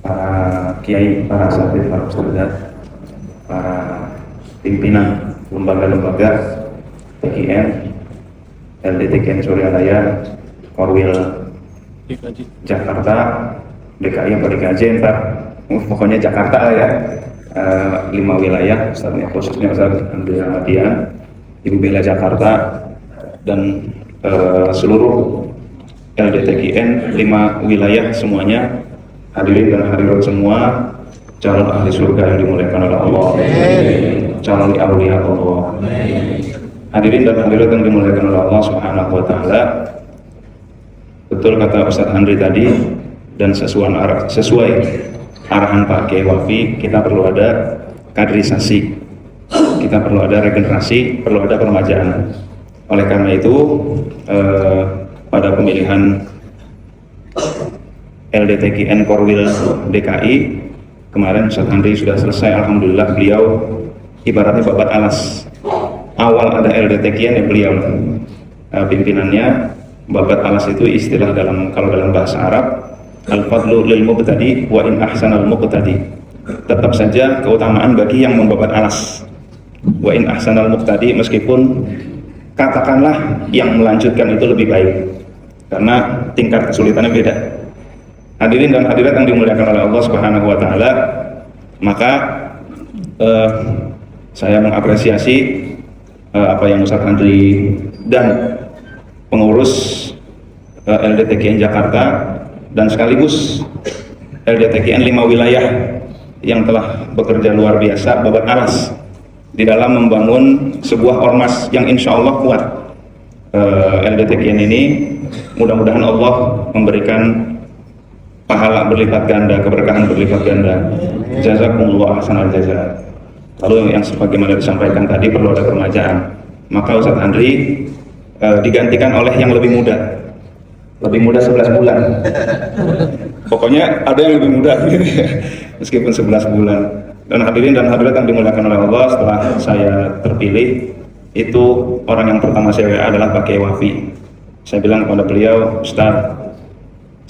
para kiai, para asatidz, para ustadzat, para pimpinan lembaga-lembaga TKN, LDTKN Suryalaya, Korwil Jakarta, DKI apa DKJ ntar, pokoknya Jakarta lah ya, 5 wilayah, khususnya Ustaz Andri Ramadian, Ibu Bella Jakarta, dan seluruh LDTKN 5 wilayah semuanya, hadirin dan hadirat semua, calon ahli surga yang dimuliakan oleh Allah, calon aulia Allah, hadirin dan hadirat yang dimuliakan oleh Allah Subhanahu wa Ta'ala. Betul kata Ustaz Andri tadi, dan sesuai arahan Pak Kiai Wafi, kita perlu ada kaderisasi, kita perlu ada regenerasi, perlu ada peremajaan. Oleh karena itu pada pemilihan LDTKN Korwil DKI kemarin Ustaz Andri sudah selesai. Alhamdulillah, beliau ibaratnya babat alas. Awal ada LDTKN ya beliau pimpinannya. Babat alas itu istilah kalau dalam bahasa Arab, al-fadlu lil mubtadi wa in ahsanal muqtadi. Tetap saja keutamaan bagi yang membabat alas. Wa in ahsanal muqtadi, meskipun katakanlah yang melanjutkan itu lebih baik, karena tingkat kesulitannya beda. Hadirin dan hadirat yang dimuliakan oleh Allah Subhanahu wa Ta'ala, maka saya mengapresiasi apa yang Ustaz Andri dan pengurus LDTKN Jakarta dan sekaligus LDTKN 5 wilayah yang telah bekerja luar biasa babat alas di dalam membangun sebuah ormas yang insya Allah kuat. LDTKN ini mudah-mudahan Allah memberikan pahala berlipat ganda, keberkahan berlipat ganda. Jazakumullah ahsanal jazaa. Lalu yang sebagaimana disampaikan tadi, perlu ada peremajaan. Maka Ustaz Andri digantikan oleh yang lebih muda 11 bulan. Pokoknya ada yang lebih muda meskipun 11 bulan. Dan hadirin dan hadirat yang dimuliakan oleh Allah, setelah saya terpilih, itu orang yang pertama saya WA adalah Pak Kiai Wafi. Saya bilang kepada beliau, Ustaz,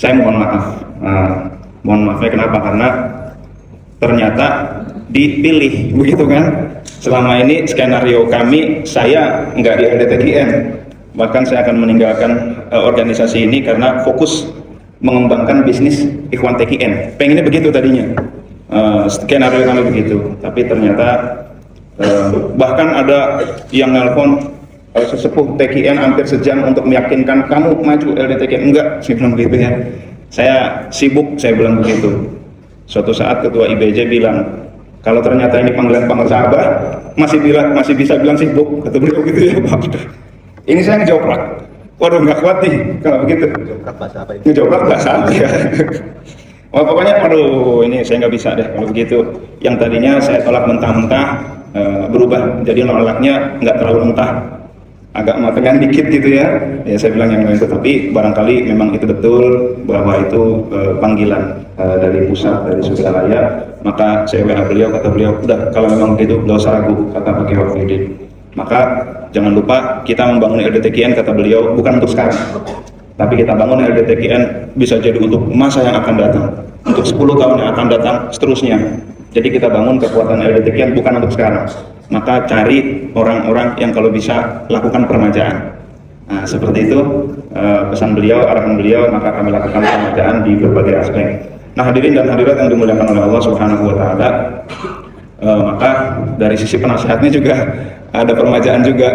saya mohon maaf. Mohon maafnya kenapa? Karena ternyata dipilih, begitu kan? Selama ini skenario kami, saya nggak di LDTKN, bahkan saya akan meninggalkan organisasi ini karena fokus mengembangkan bisnis Ikhwan TKN. Pengennya begitu tadinya, skenario kami begitu. Tapi ternyata bahkan ada yang nelpon sesepuh TKN hampir sejam untuk meyakinkan kamu maju LDTKN. Enggak, saya bilang begitu ya. Saya sibuk, saya bilang begitu. Suatu saat ketua IBJ bilang, kalau ternyata ini panggilan sahabat, masih bisa bilang sibuk, kata beliau gitu ya Pak. Ini saya ngejoprak. Waduh, nggak kuat nih kalau begitu. Ngejoprak bahasa apa ini? Ngejoprak bahasa apa ya? Wah, pokoknya waduh, ini saya nggak bisa deh kalau begitu. Yang tadinya saya tolak mentah-mentah, berubah jadi nolaknya nggak terlalu mentah, agak matengan dikit gitu ya. Ya saya bilang yang lain itu, tapi barangkali memang itu betul bahwa itu panggilan dari pusat, dari Suryalaya. Maka saya WA beliau, kata beliau, udah kalau memang begitu nggak usah ragu, kata Pak Kiai Wahyudin. Maka jangan lupa kita membangun LDTKN, kata beliau, bukan untuk sekarang, tapi kita bangun LDTKN bisa jadi untuk masa yang akan datang, untuk 10 tahun yang akan datang, seterusnya. Jadi kita bangun kekuatan LDTKN bukan untuk sekarang. Maka cari orang-orang yang kalau bisa lakukan peremajaan. Nah, seperti itu pesan beliau, arahan beliau, maka kami lakukan peremajaan di berbagai aspek. Nah, hadirin dan hadirat yang dimuliakan oleh Allah Subhanahu wa Ta'ala, maka dari sisi penasehatnya juga ada peremajaan juga.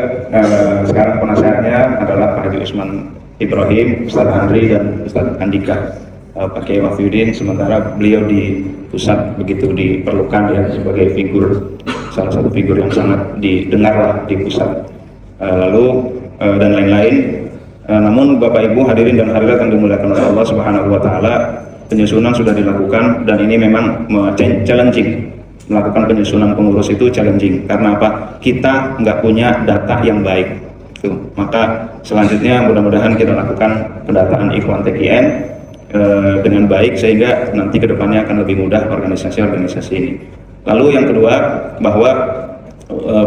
Sekarang penasehatnya adalah Pak Haji Usman Ibrahim, Ustaz Andri, dan Ustaz Andika. Pak Kiai Wahyudin, sementara beliau di pusat begitu diperlukan ya sebagai figur, salah satu figur yang sangat didengar lah di pusat, lalu dan lain-lain. Namun Bapak Ibu hadirin dan hadirat yang dimuliakan oleh Allah Subhanahu wa Ta'ala, penyusunan sudah dilakukan dan ini memang challenging. Melakukan penyusunan pengurus itu challenging karena apa? Kita nggak punya data yang baik. Tuh. Maka selanjutnya mudah-mudahan kita lakukan pendataan Ikhwan TKN dengan baik sehingga nanti kedepannya akan lebih mudah organisasi-organisasi ini. Lalu yang kedua, bahwa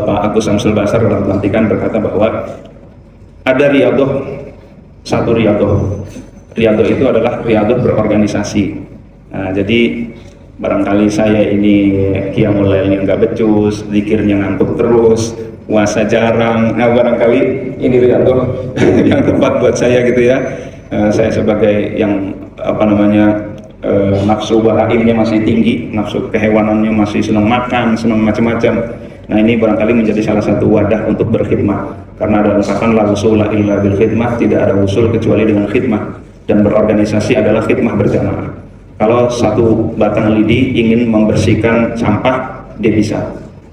Pak Agus Samsul Basar dalam pelantikan berkata bahwa ada riyadoh, satu riyadoh. Riyadoh itu adalah riyadoh berorganisasi. Jadi barangkali saya ini qiyamul lailnya nggak becus, zikirnya ngantuk terus, puasa jarang. Nah barangkali ini Riyadhah yang tepat buat saya gitu ya. Saya sebagai yang nafsu bahaimnya masih tinggi, nafsu kehewanannya masih senang makan, senang macam-macam. Nah ini barangkali menjadi salah satu wadah untuk berkhidmat, karena ada ungkapan la wusula illa bil khidmah, tidak ada usul kecuali dengan khidmah, dan berorganisasi adalah khidmah berjamaah. Kalau satu batang lidi ingin membersihkan sampah, dia bisa,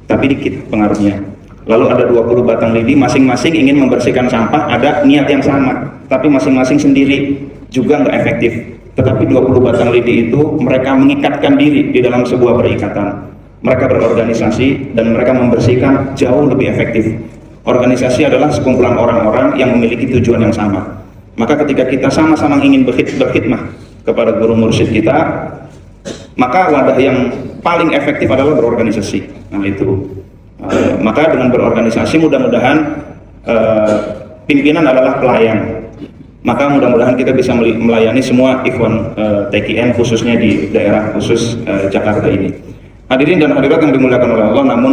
tapi dikit pengaruhnya. Lalu ada 20 batang lidi, masing-masing ingin membersihkan sampah, ada niat yang sama, tapi masing-masing sendiri juga nggak efektif. Tetapi 20 batang lidi itu mereka mengikatkan diri di dalam sebuah perikatan. Mereka berorganisasi dan mereka membersihkan jauh lebih efektif. Organisasi adalah sekumpulan orang-orang yang memiliki tujuan yang sama. Maka ketika kita sama-sama ingin berkhidmah kepada guru mursyid kita, maka wadah yang paling efektif adalah berorganisasi. Nah itu, maka dengan berorganisasi mudah-mudahan pimpinan adalah pelayan. Maka mudah-mudahan kita bisa melayani semua ikhwan TKN khususnya di daerah khusus Jakarta ini. Hadirin dan hadirat yang dimuliakan oleh Allah, namun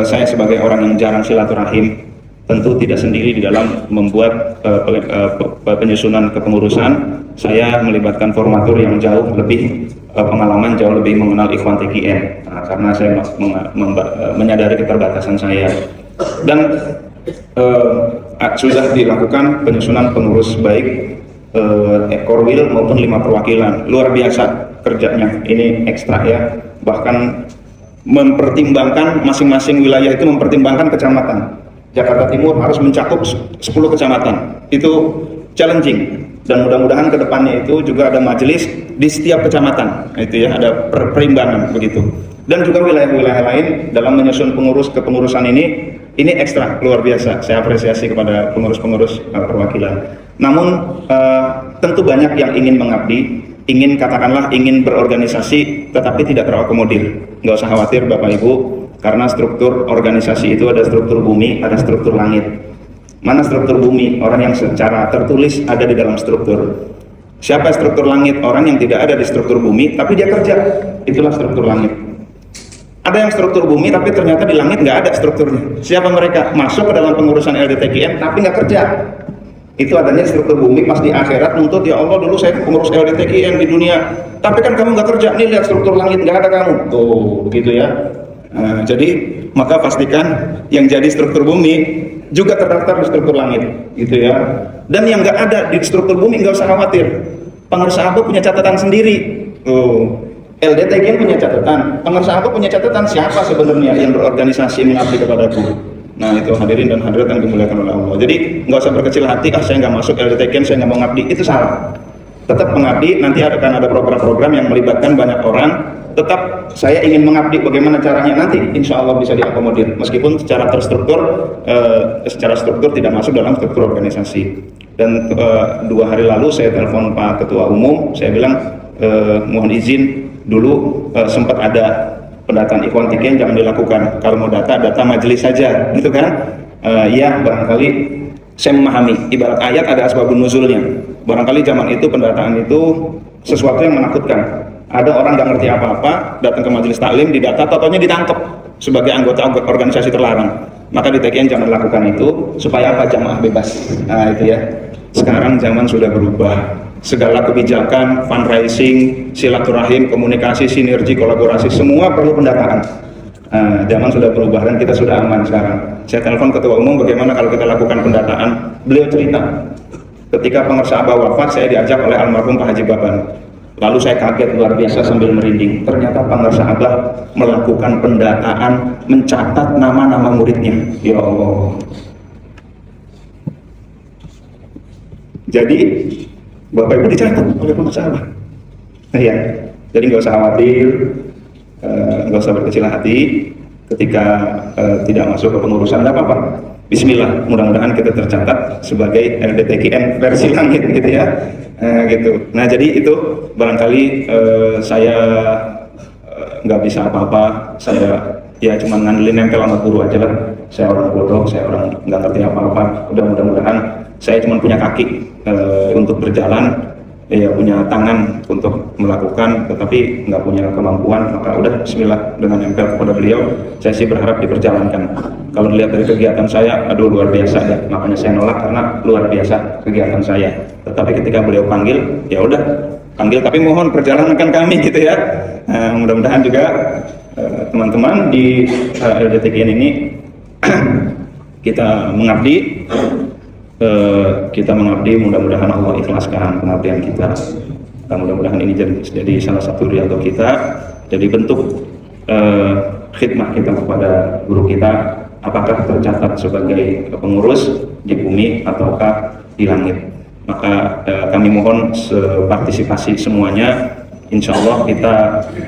saya sebagai orang yang jarang silaturahim tentu tidak sendiri di dalam membuat penyusunan kepengurusan. Saya melibatkan formatur yang jauh lebih pengalaman, jauh lebih mengenal ikhwan TKN, karena saya menyadari keterbatasan saya. Dan sudah dilakukan penyusunan pengurus baik Korwil maupun 5 perwakilan. Luar biasa kerjanya, ini ekstra ya. Bahkan mempertimbangkan masing-masing wilayah itu, mempertimbangkan kecamatan. Jakarta Timur harus mencakup 10 kecamatan. Itu challenging, dan mudah-mudahan ke depannya itu juga ada majelis di setiap kecamatan. Itu ya, ada perimbangan begitu. Dan juga wilayah-wilayah lain dalam menyusun kepengurusan ini ekstra luar biasa. Saya apresiasi kepada pengurus-pengurus perwakilan. Namun tentu banyak yang ingin mengabdi, ingin berorganisasi, tetapi tidak terakomodir. Nggak usah khawatir Bapak Ibu, karena struktur organisasi itu ada struktur bumi, ada struktur langit. Mana struktur bumi? Orang yang secara tertulis ada di dalam struktur. Siapa struktur langit? Orang yang tidak ada di struktur bumi, tapi dia kerja. Itulah struktur langit. Ada yang struktur bumi, tapi ternyata di langit nggak ada strukturnya. Siapa mereka? Masuk ke dalam pengurusan LDTKN, tapi nggak kerja. Itu adanya struktur bumi, pas di akhirat nuntut, ya Allah dulu saya pengurus LDTKN di dunia, tapi kan kamu nggak kerja. Nih lihat struktur langit, nggak ada kamu. Tuh, begitu ya. Jadi maka pastikan yang jadi struktur bumi juga terdaftar di struktur langit, gitu ya. Dan yang nggak ada di struktur bumi nggak usah khawatir. Pengurus ABO punya catatan sendiri. LDTKN punya catatan, pengurus ABO punya catatan siapa sebenarnya yang berorganisasi mengabdi kepadaku. Nah itu hadirin dan hadirat yang dimuliakan oleh Allah. Jadi nggak usah berkecil hati, saya nggak masuk LDTKN, saya nggak mau ngabdi, itu salah. Tetap mengabdi, nanti akan ada program-program yang melibatkan banyak orang. Tetap saya ingin mengabdi, bagaimana caranya nanti insya Allah bisa diakomodir, meskipun secara struktur tidak masuk dalam struktur organisasi. Dan 2 hari lalu saya telepon Pak Ketua Umum, saya bilang mohon izin dulu sempat ada pendataan ikhwan TKN jangan dilakukan, kalau mau data majelis saja gitu kan. Ya barangkali saya memahami, ibarat ayat ada asbabun nuzulnya. Barangkali zaman itu pendataan itu sesuatu yang menakutkan. Ada orang nggak ngerti apa-apa datang ke majelis taklim, didata, totonya ditangkap sebagai anggota organisasi terlarang. Maka di TKN jangan lakukan itu, supaya apa? Jamaah bebas. Nah itu ya, sekarang zaman sudah berubah, segala kebijakan, fundraising, silaturahim, komunikasi, sinergi, kolaborasi, semua perlu pendataan. Zaman sudah berubah dan kita sudah aman sekarang. Saya telepon Ketua Umum, bagaimana kalau kita lakukan pendataan. Beliau cerita, ketika pengurus ABA wafat, saya diajak oleh almarhum Pak Haji Baban. Lalu saya kaget luar biasa sambil merinding. Ternyata pengurus ABA melakukan pendataan, mencatat nama-nama muridnya. Ya Allah. Jadi Bapak Ibu dicatat oleh pengurus ABA. Nah ya, jadi nggak usah khawatir, nggak usah berkecil hati ketika tidak masuk ke pengurusan, nggak apa-apa. Bismillah, mudah-mudahan kita tercatat sebagai LDTKN versi langit gitu ya. Gitu. Nah jadi itu barangkali saya nggak bisa apa-apa, saya ya cuma ngandelin nempel sama guru aja lah. Saya orang bodoh, saya orang nggak ngerti apa-apa. Mudah-mudahan saya cuma punya kaki untuk berjalan. ya punya tangan untuk melakukan tetapi nggak punya kemampuan, maka udah bismillah dengan nempel kepada beliau. Saya sih berharap diperjalankan. Kalau dilihat dari kegiatan saya, aduh luar biasa ya, makanya saya nolak karena luar biasa kegiatan saya. Tetapi ketika beliau panggil, ya udah panggil, tapi mohon perjalankan kami gitu ya. Mudah-mudahan juga teman-teman di LDTGN ini kita mengabdi, mudah-mudahan Allah ikhlaskan pengabdian kita. Mudah-mudahan ini jadi salah satu ridho kita, jadi bentuk khidmah kita kepada guru kita, apakah tercatat sebagai pengurus di bumi ataukah di langit. Maka kami mohon partisipasi semuanya. Insya Allah kita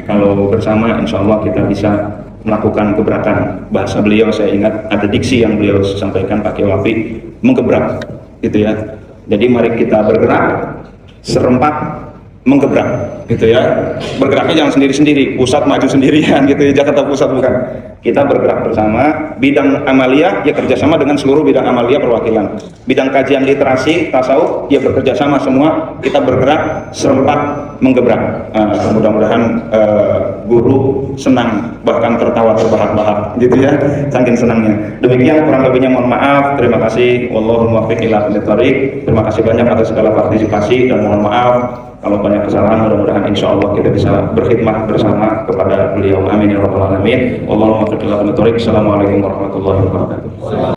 kalau bersama, insya Allah kita bisa melakukan gebrakan. Bahasa beliau saya ingat ada diksi yang beliau sampaikan pakai Wafi, menggebrak gitu ya. Jadi mari kita bergerak serempak menggebrak gitu ya. Bergeraknya jangan sendiri-sendiri, pusat maju sendirian gitu ya, Jakarta Pusat bukan. Kita bergerak bersama. Bidang amalia ya kerjasama dengan seluruh bidang amalia perwakilan. Bidang kajian literasi tasawuf ya bekerja sama semua. Kita bergerak serempak menggebrak. Mudah-mudahan guru senang, bahkan tertawa terbahak-bahak gitu ya, saking senangnya. Demikian kurang lebihnya mohon maaf. Terima kasih. Wallahul muwaffiq ila aqwamit thoriq. Terima kasih banyak atas segala partisipasi dan mohon maaf kalau banyak kesalahan. Mudah-mudahan insya Allah kita bisa berkhidmat bersama kepada beliau. Amin ya rabbal alamin. Wallahul muwaffiq ila aqwamit thoriq. Assalamualaikum warahmatullahi wabarakatuh.